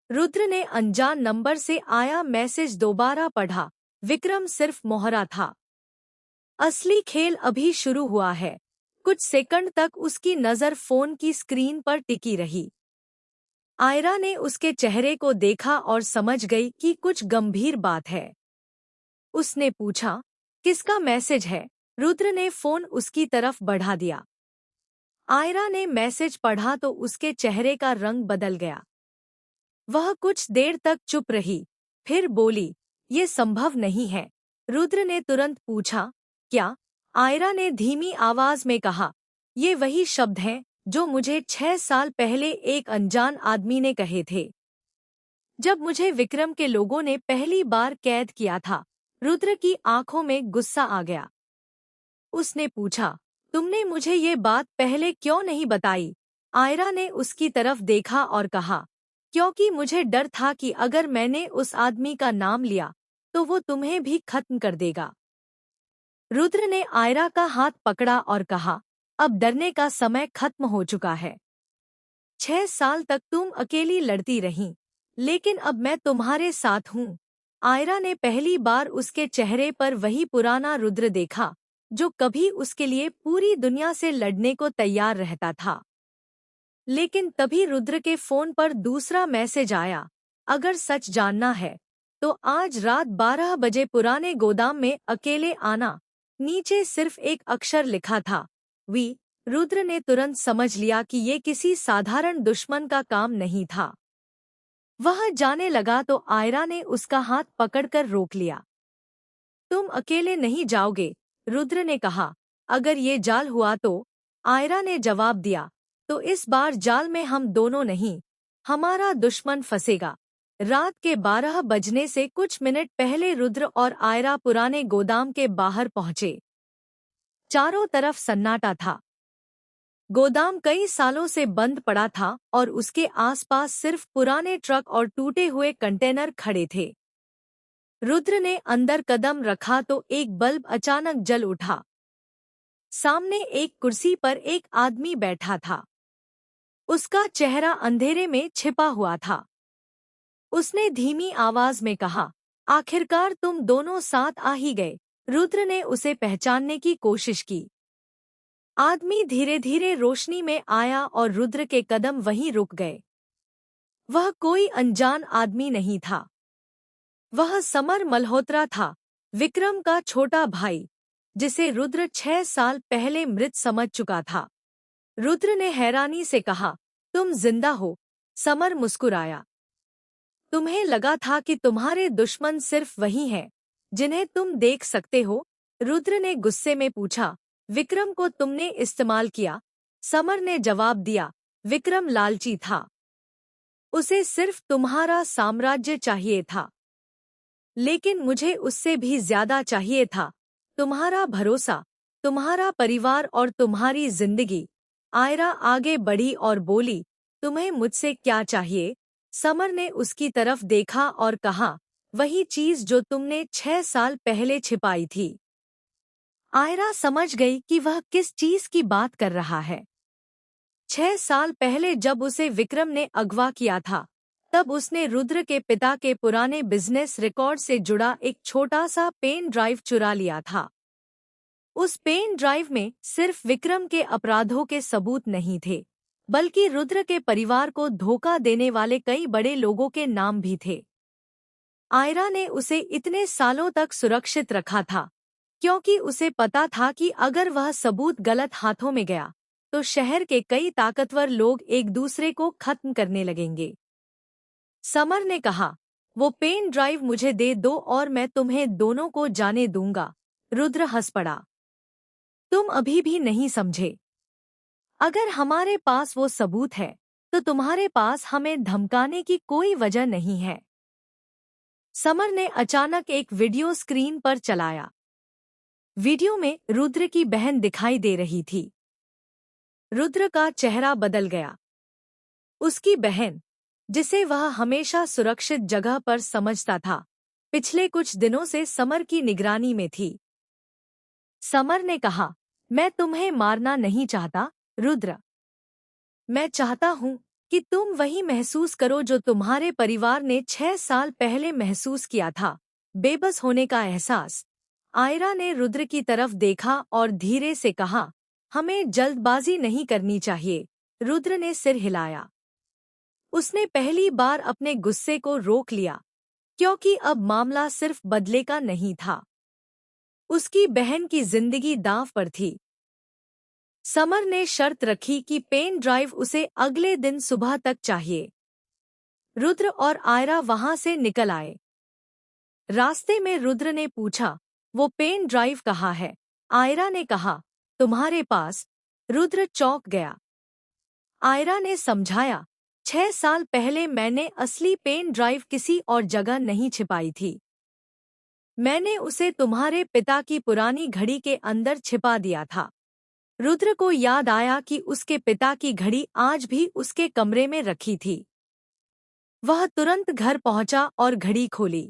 रुद्र ने अनजान नंबर से आया मैसेज दोबारा पढ़ा। विक्रम सिर्फ मोहरा था। असली खेल अभी शुरू हुआ है। कुछ सेकंड तक उसकी नजर फोन की स्क्रीन पर टिकी रही। आयरा ने उसके चेहरे को देखा और समझ गई कि कुछ गंभीर बात है। उसने पूछा, किसका मैसेज है? रुद्र ने फोन उसकी तरफ बढ़ा दिया। आयरा ने मैसेज पढ़ा तो उसके चेहरे का रंग बदल गया। वह कुछ देर तक चुप रही, फिर बोली, ये संभव नहीं है। रुद्र ने तुरंत पूछा, क्या? आयरा ने धीमी आवाज में कहा, ये वही शब्द हैं जो मुझे 6 साल पहले एक अनजान आदमी ने कहे थे, जब मुझे विक्रम के लोगों ने पहली बार कैद किया था। रुद्र की आंखों में गुस्सा आ गया। उसने पूछा, तुमने मुझे ये बात पहले क्यों नहीं बताई? आयरा ने उसकी तरफ देखा और कहा, क्योंकि मुझे डर था कि अगर मैंने उस आदमी का नाम लिया तो वो तुम्हें भी खत्म कर देगा। रुद्र ने आयरा का हाथ पकड़ा और कहा, अब डरने का समय खत्म हो चुका है। 6 साल तक तुम अकेली लड़ती रहीं, लेकिन अब मैं तुम्हारे साथ हूँ। आयरा ने पहली बार उसके चेहरे पर वही पुराना रुद्र देखा, जो कभी उसके लिए पूरी दुनिया से लड़ने को तैयार रहता था। लेकिन तभी रुद्र के फोन पर दूसरा मैसेज आया, अगर सच जानना है तो आज रात 12 बजे पुराने गोदाम में अकेले आना। नीचे सिर्फ एक अक्षर लिखा था, वी। रुद्र ने तुरंत समझ लिया कि ये किसी साधारण दुश्मन का काम नहीं था। वह जाने लगा तो आयरा ने उसका हाथ पकड़कर रोक लिया। तुम अकेले नहीं जाओगे, रुद्र ने कहा। अगर ये जाल हुआ तो? आयरा ने जवाब दिया, तो इस बार जाल में हम दोनों नहीं, हमारा दुश्मन फंसेगा। रात के 12 बजने से कुछ मिनट पहले रुद्र और आयरा पुराने गोदाम के बाहर पहुंचे। चारों तरफ सन्नाटा था। गोदाम कई सालों से बंद पड़ा था और उसके आसपास सिर्फ पुराने ट्रक और टूटे हुए कंटेनर खड़े थे। रुद्र ने अंदर कदम रखा तो एक बल्ब अचानक जल उठा। सामने एक कुर्सी पर एक आदमी बैठा था। उसका चेहरा अंधेरे में छिपा हुआ था। उसने धीमी आवाज में कहा, आखिरकार तुम दोनों साथ आ ही गए। रुद्र ने उसे पहचानने की कोशिश की। आदमी धीरे धीरे रोशनी में आया और रुद्र के कदम वहीं रुक गए। वह कोई अनजान आदमी नहीं था। वह समर मल्होत्रा था, विक्रम का छोटा भाई, जिसे रुद्र 6 साल पहले मृत समझ चुका था। रुद्र ने हैरानी से कहा, तुम जिंदा हो? समर मुस्कुराया। तुम्हें लगा था कि तुम्हारे दुश्मन सिर्फ वही हैं जिन्हें तुम देख सकते हो? रुद्र ने गुस्से में पूछा। विक्रम को तुमने इस्तेमाल किया? समर ने जवाब दिया, विक्रम लालची था। उसे सिर्फ तुम्हारा साम्राज्य चाहिए था। लेकिन मुझे उससे भी ज्यादा चाहिए था, तुम्हारा भरोसा, तुम्हारा परिवार और तुम्हारी जिंदगी। आयरा आगे बढ़ी और बोली, तुम्हें मुझसे क्या चाहिए? समर ने उसकी तरफ देखा और कहा, वही चीज जो तुमने 6 साल पहले छिपाई थी। आयरा समझ गई कि वह किस चीज की बात कर रहा है। 6 साल पहले जब उसे विक्रम ने अगवा किया था, तब उसने रुद्र के पिता के पुराने बिजनेस रिकॉर्ड से जुड़ा एक छोटा सा पेन ड्राइव चुरा लिया था। उस पेन ड्राइव में सिर्फ विक्रम के अपराधों के सबूत नहीं थे, बल्कि रुद्र के परिवार को धोखा देने वाले कई बड़े लोगों के नाम भी थे। आयरा ने उसे इतने सालों तक सुरक्षित रखा था, क्योंकि उसे पता था कि अगर वह सबूत गलत हाथों में गया, तो शहर के कई ताकतवर लोग एक दूसरे को खत्म करने लगेंगे। समर ने कहा, वो पेन ड्राइव मुझे दे दो और मैं तुम्हें दोनों को जाने दूंगा। रुद्र हंस पड़ा। तुम अभी भी नहीं समझे। अगर हमारे पास वो सबूत है, तो तुम्हारे पास हमें धमकाने की कोई वजह नहीं है। समर ने अचानक एक वीडियो स्क्रीन पर चलाया। वीडियो में रुद्र की बहन दिखाई दे रही थी। रुद्र का चेहरा बदल गया। उसकी बहन, जिसे वह हमेशा सुरक्षित जगह पर समझता था, पिछले कुछ दिनों से समर की निगरानी में थी। समर ने कहा, मैं तुम्हें मारना नहीं चाहता, रुद्र। मैं चाहता हूँ कि तुम वही महसूस करो जो तुम्हारे परिवार ने 6 साल पहले महसूस किया था, बेबस होने का एहसास। आयरा ने रुद्र की तरफ देखा और धीरे से कहा, हमें जल्दबाजी नहीं करनी चाहिए। रुद्र ने सिर हिलाया। उसने पहली बार अपने गुस्से को रोक लिया, क्योंकि अब मामला सिर्फ बदले का नहीं था। उसकी बहन की जिंदगी दांव पर थी। समर ने शर्त रखी कि पेन ड्राइव उसे अगले दिन सुबह तक चाहिए। रुद्र और आयरा वहां से निकल आए। रास्ते में रुद्र ने पूछा, वो पेन ड्राइव कहाँ है? आयरा ने कहा, तुम्हारे पास। रुद्र चौंक गया। आयरा ने समझाया, 6 साल पहले मैंने असली पेन ड्राइव किसी और जगह नहीं छिपाई थी। मैंने उसे तुम्हारे पिता की पुरानी घड़ी के अंदर छिपा दिया था। रुद्र को याद आया कि उसके पिता की घड़ी आज भी उसके कमरे में रखी थी। वह तुरंत घर पहुंचा और घड़ी खोली।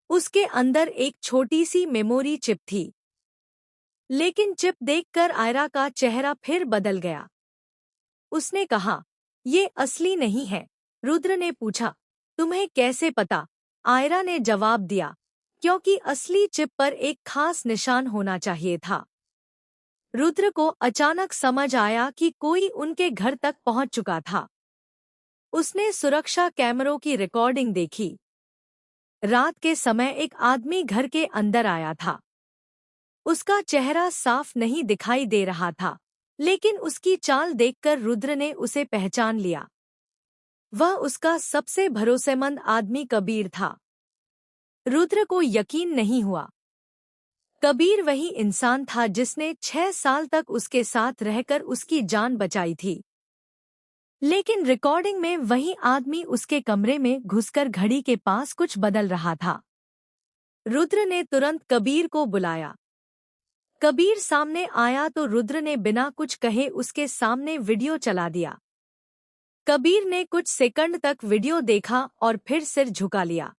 उसके अंदर एक छोटी सी मेमोरी चिप थी। लेकिन चिप देखकर आयरा का चेहरा फिर बदल गया। उसने कहा, ये असली नहीं है। रुद्र ने पूछा, तुम्हें कैसे पता? आयरा ने जवाब दिया, क्योंकि असली चिप पर एक खास निशान होना चाहिए था। रुद्र को अचानक समझ आया कि कोई उनके घर तक पहुंच चुका था। उसने सुरक्षा कैमरों की रिकॉर्डिंग देखी। रात के समय एक आदमी घर के अंदर आया था। उसका चेहरा साफ नहीं दिखाई दे रहा था, लेकिन उसकी चाल देखकर रुद्र ने उसे पहचान लिया। वह उसका सबसे भरोसेमंद आदमी कबीर था। रुद्र को यकीन नहीं हुआ। कबीर वही इंसान था जिसने 6 साल तक उसके साथ रहकर उसकी जान बचाई थी। लेकिन रिकॉर्डिंग में वही आदमी उसके कमरे में घुसकर घड़ी के पास कुछ बदल रहा था। रुद्र ने तुरंत कबीर को बुलाया। कबीर सामने आया तो रुद्र ने बिना कुछ कहे उसके सामने वीडियो चला दिया। कबीर ने कुछ सेकंड तक वीडियो देखा और फिर सिर झुका लिया।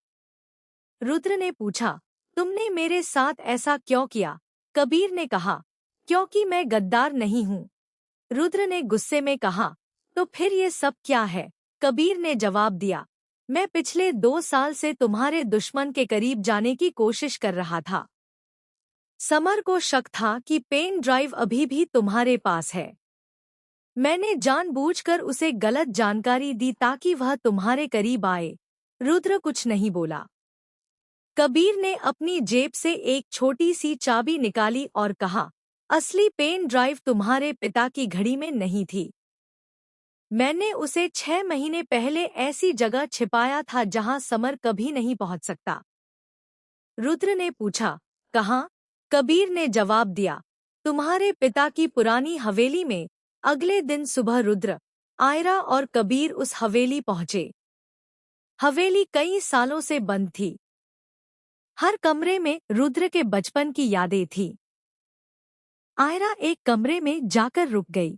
रुद्र ने पूछा, तुमने मेरे साथ ऐसा क्यों किया? कबीर ने कहा, क्योंकि मैं गद्दार नहीं हूँ। रुद्र ने गुस्से में कहा, तो फिर ये सब क्या है? कबीर ने जवाब दिया, मैं पिछले 2 साल से तुम्हारे दुश्मन के करीब जाने की कोशिश कर रहा था। समर को शक था कि पेन ड्राइव अभी भी तुम्हारे पास है। मैंने जानबूझकर उसे गलत जानकारी दी ताकि वह तुम्हारे करीब आए। रुद्र कुछ नहीं बोला। कबीर ने अपनी जेब से एक छोटी सी चाबी निकाली और कहा, असली पेन ड्राइव तुम्हारे पिता की घड़ी में नहीं थी। मैंने उसे 6 महीने पहले ऐसी जगह छिपाया था जहां समर कभी नहीं पहुंच सकता। रुद्र ने पूछा, कहाँ? कबीर ने जवाब दिया, तुम्हारे पिता की पुरानी हवेली में। अगले दिन सुबह रुद्र, आयरा और कबीर उस हवेली पहुंचे। हवेली कई सालों से बंद थी। हर कमरे में रुद्र के बचपन की यादें थी। आयरा एक कमरे में जाकर रुक गई।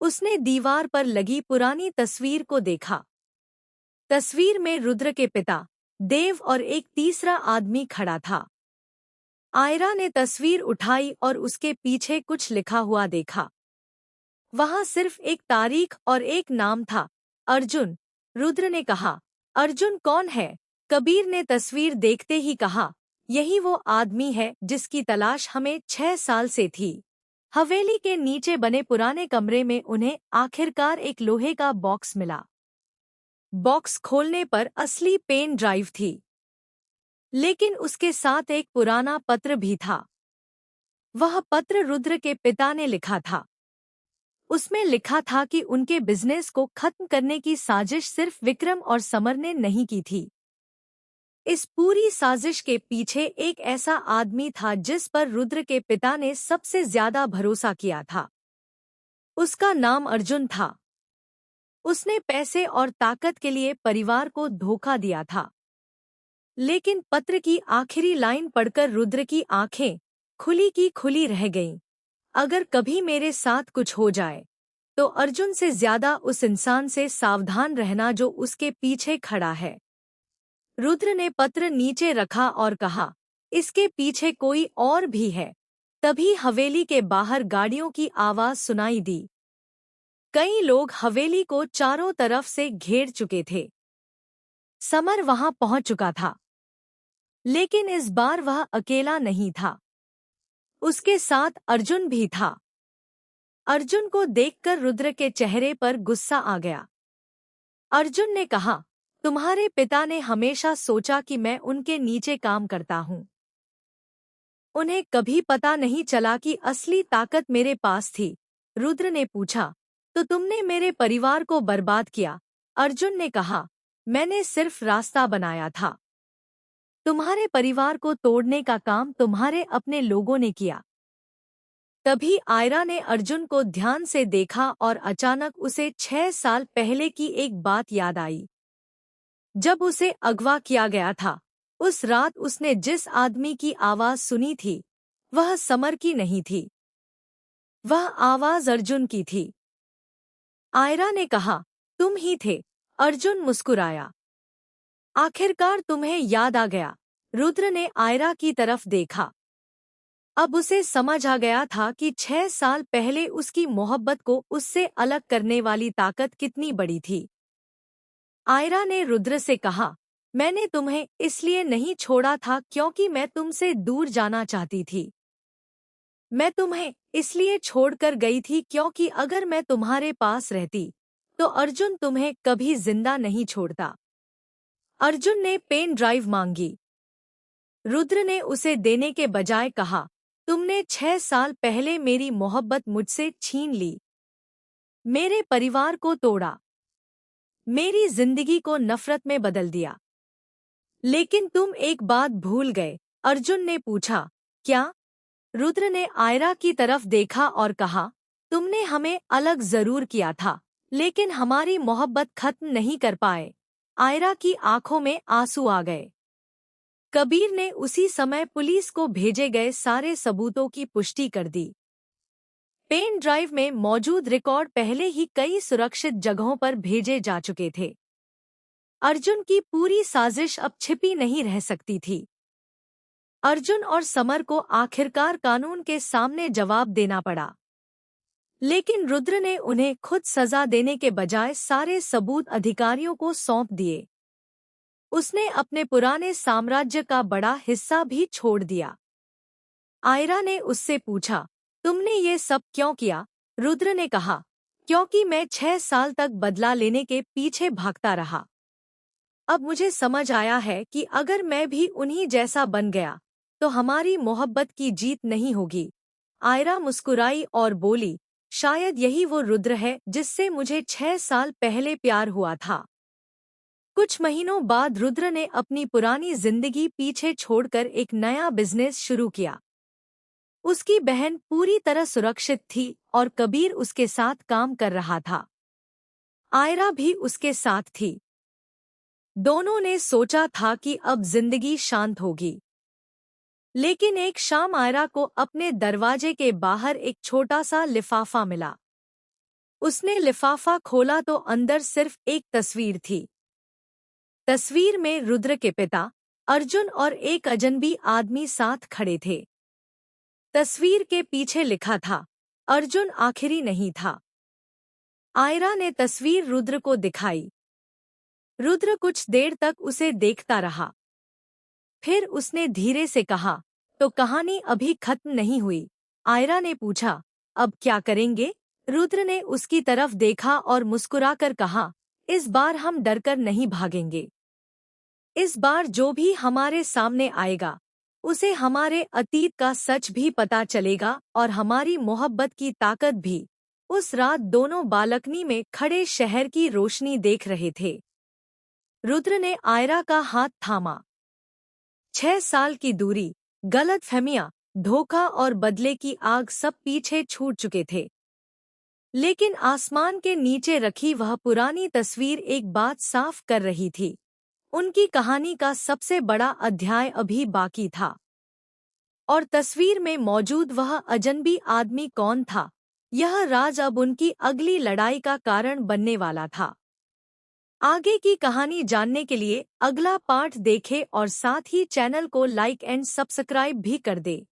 उसने दीवार पर लगी पुरानी तस्वीर को देखा। तस्वीर में रुद्र के पिता, देव और एक तीसरा आदमी खड़ा था। आयरा ने तस्वीर उठाई और उसके पीछे कुछ लिखा हुआ देखा। वहां सिर्फ एक तारीख और एक नाम था, अर्जुन। रुद्र ने कहा, अर्जुन कौन है? कबीर ने तस्वीर देखते ही कहा, यही वो आदमी है जिसकी तलाश हमें 6 साल से थी। हवेली के नीचे बने पुराने कमरे में उन्हें आखिरकार एक लोहे का बॉक्स मिला। बॉक्स खोलने पर असली पेन ड्राइव थी, लेकिन उसके साथ एक पुराना पत्र भी था। वह पत्र रुद्र के पिता ने लिखा था। उसमें लिखा था कि उनके बिजनेस को खत्म करने की साजिश सिर्फ विक्रम और समर ने नहीं की थी। इस पूरी साजिश के पीछे एक ऐसा आदमी था जिस पर रुद्र के पिता ने सबसे ज्यादा भरोसा किया था। उसका नाम अर्जुन था। उसने पैसे और ताकत के लिए परिवार को धोखा दिया था। लेकिन पत्र की आखिरी लाइन पढ़कर रुद्र की आंखें खुली की खुली रह गईं। अगर कभी मेरे साथ कुछ हो जाए, तो अर्जुन से ज्यादा उस इंसान से सावधान रहना जो उसके पीछे खड़ा है। रुद्र ने पत्र नीचे रखा और कहा, इसके पीछे कोई और भी है। तभी हवेली के बाहर गाड़ियों की आवाज सुनाई दी। कई लोग हवेली को चारों तरफ से घेर चुके थे। समर वहां पहुंच चुका था, लेकिन इस बार वह अकेला नहीं था। उसके साथ अर्जुन भी था। अर्जुन को देखकर रुद्र के चेहरे पर गुस्सा आ गया। अर्जुन ने कहा, तुम्हारे पिता ने हमेशा सोचा कि मैं उनके नीचे काम करता हूँ। उन्हें कभी पता नहीं चला कि असली ताकत मेरे पास थी। रुद्र ने पूछा, तो तुमने मेरे परिवार को बर्बाद किया? अर्जुन ने कहा, मैंने सिर्फ रास्ता बनाया था। तुम्हारे परिवार को तोड़ने का काम तुम्हारे अपने लोगों ने किया। तभी आयरा ने अर्जुन को ध्यान से देखा और अचानक उसे 6 साल पहले की एक बात याद आई। जब उसे अगवा किया गया था, उस रात उसने जिस आदमी की आवाज सुनी थी, वह समर की नहीं थी। वह आवाज अर्जुन की थी। आयरा ने कहा, तुम ही थे। अर्जुन मुस्कुराया। आखिरकार तुम्हें याद आ गया। रुद्र ने आयरा की तरफ देखा। अब उसे समझ आ गया था कि 6 साल पहले उसकी मोहब्बत को उससे अलग करने वाली ताकत कितनी बड़ी थी। आयरा ने रुद्र से कहा, मैंने तुम्हें इसलिए नहीं छोड़ा था क्योंकि मैं तुमसे दूर जाना चाहती थी। मैं तुम्हें इसलिए छोड़कर गई थी क्योंकि अगर मैं तुम्हारे पास रहती, तो अर्जुन तुम्हें कभी जिंदा नहीं छोड़ता। अर्जुन ने पेन ड्राइव मांगी। रुद्र ने उसे देने के बजाय कहा, तुमने 6 साल पहले मेरी मोहब्बत मुझसे छीन ली, मेरे परिवार को तोड़ा, मेरी जिंदगी को नफरत में बदल दिया। लेकिन तुम एक बात भूल गए। अर्जुन ने पूछा, क्या? रुद्र ने आयरा की तरफ देखा और कहा, तुमने हमें अलग जरूर किया था, लेकिन हमारी मोहब्बत खत्म नहीं कर पाए। आयरा की आंखों में आंसू आ गए। कबीर ने उसी समय पुलिस को भेजे गए सारे सबूतों की पुष्टि कर दी। पेन ड्राइव में मौजूद रिकॉर्ड पहले ही कई सुरक्षित जगहों पर भेजे जा चुके थे। अर्जुन की पूरी साजिश अब छिपी नहीं रह सकती थी। अर्जुन और समर को आखिरकार कानून के सामने जवाब देना पड़ा। लेकिन रुद्र ने उन्हें खुद सजा देने के बजाय सारे सबूत अधिकारियों को सौंप दिए। उसने अपने पुराने साम्राज्य का बड़ा हिस्सा भी छोड़ दिया। आयरा ने उससे पूछा, तुमने ये सब क्यों किया? रुद्र ने कहा, क्योंकि मैं 6 साल तक बदला लेने के पीछे भागता रहा। अब मुझे समझ आया है कि अगर मैं भी उन्हीं जैसा बन गया, तो हमारी मोहब्बत की जीत नहीं होगी। आयरा मुस्कुराई और बोली, शायद यही वो रुद्र है जिससे मुझे 6 साल पहले प्यार हुआ था। कुछ महीनों बाद रुद्र ने अपनी पुरानी जिंदगी पीछे छोड़कर एक नया बिजनेस शुरू किया। उसकी बहन पूरी तरह सुरक्षित थी और कबीर उसके साथ काम कर रहा था। आयरा भी उसके साथ थी। दोनों ने सोचा था कि अब जिंदगी शांत होगी। लेकिन एक शाम आयरा को अपने दरवाजे के बाहर एक छोटा सा लिफाफा मिला। उसने लिफाफा खोला तो अंदर सिर्फ एक तस्वीर थी। तस्वीर में रुद्र के पिता, अर्जुन और एक अजनबी आदमी साथ खड़े थे। तस्वीर के पीछे लिखा था, अर्जुन आखिरी नहीं था। आयरा ने तस्वीर रुद्र को दिखाई। रुद्र कुछ देर तक उसे देखता रहा। फिर उसने धीरे से कहा, तो कहानी अभी खत्म नहीं हुई। आयरा ने पूछा, अब क्या करेंगे? रुद्र ने उसकी तरफ देखा और मुस्कुराकर कहा, इस बार हम डरकर नहीं भागेंगे। इस बार जो भी हमारे सामने आएगा, उसे हमारे अतीत का सच भी पता चलेगा और हमारी मोहब्बत की ताकत भी। उस रात दोनों बालकनी में खड़े शहर की रोशनी देख रहे थे। रुद्र ने आयरा का हाथ थामा। 6 साल की दूरी, गलतफहमियां, धोखा और बदले की आग सब पीछे छूट चुके थे। लेकिन आसमान के नीचे रखी वह पुरानी तस्वीर एक बात साफ कर रही थी। उनकी कहानी का सबसे बड़ा अध्याय अभी बाकी था। और तस्वीर में मौजूद वह अजनबी आदमी कौन था? यह राज अब उनकी अगली लड़ाई का कारण बनने वाला था। आगे की कहानी जानने के लिए अगला पार्ट देखें और साथ ही चैनल को लाइक एंड सब्सक्राइब भी कर दे।